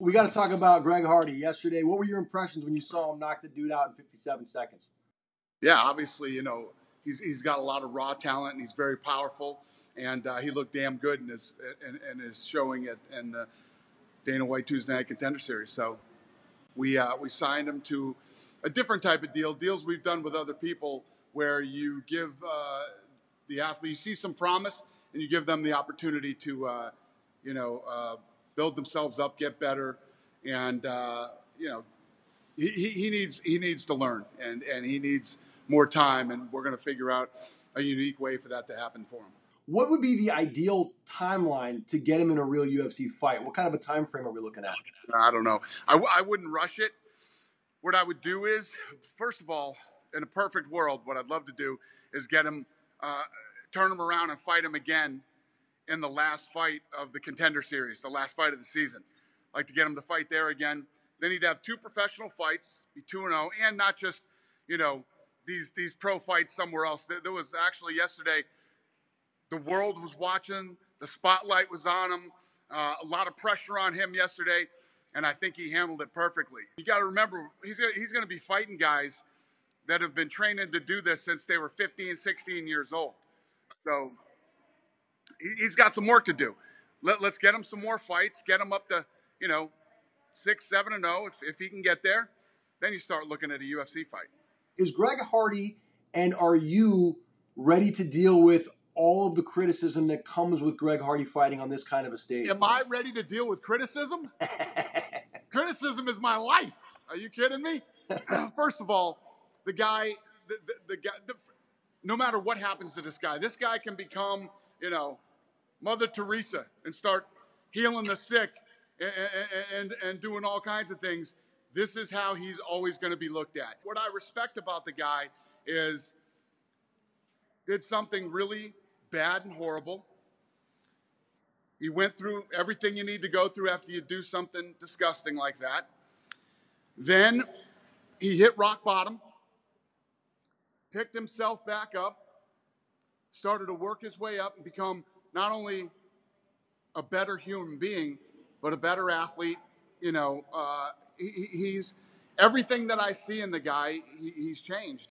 We got to talk about Greg Hardy yesterday. What were your impressions when you saw him knock the dude out in 57 seconds? Yeah, obviously, he's got a lot of raw talent and he's very powerful, and he looked damn good in his showing in the Dana White Tuesday Night Contender Series. So we signed him to a different type of deals we've done with other people, where you give the athlete, you see some promise, and you give them the opportunity to build themselves up, get better, and he needs to learn, and he needs more time, and we're going to figure out a unique way for that to happen for him. What would be the ideal timeline to get him in a real UFC fight? What kind of a time frame are we looking at? I don't know. I wouldn't rush it. What I would do is, first of all, in a perfect world, what I'd love to do is get him, turn him around and fight him again in the last fight of the Contender Series, the last fight of the season. I'd like to get him to fight there again. Then he'd have 2 professional fights, be 2-0, and not just, these pro fights somewhere else. There was actually yesterday, the world was watching, the spotlight was on him, a lot of pressure on him yesterday, and I think he handled it perfectly. You got to remember, he's going to be fighting guys that have been training to do this since they were 15, 16 years old. So he's got some work to do. Let's get him some more fights, get him up to, 6, 7-0. If he can get there, then you start looking at a UFC fight. Is Greg Hardy, and are you ready to deal with all of the criticism that comes with Greg Hardy fighting on this kind of a stage? Am I ready to deal with criticism? Criticism is my life. Are you kidding me? First of all, the guy, no matter what happens to this guy can become, Mother Teresa and start healing the sick and doing all kinds of things. This is how he's always going to be looked at. What I respect about the guy is did something really bad and horrible. He went through everything you need to go through after you do something disgusting like that. Then he hit rock bottom, picked himself back up, started to work his way up and become not only a better human being, but a better athlete. He's everything that I see in the guy, he's changed.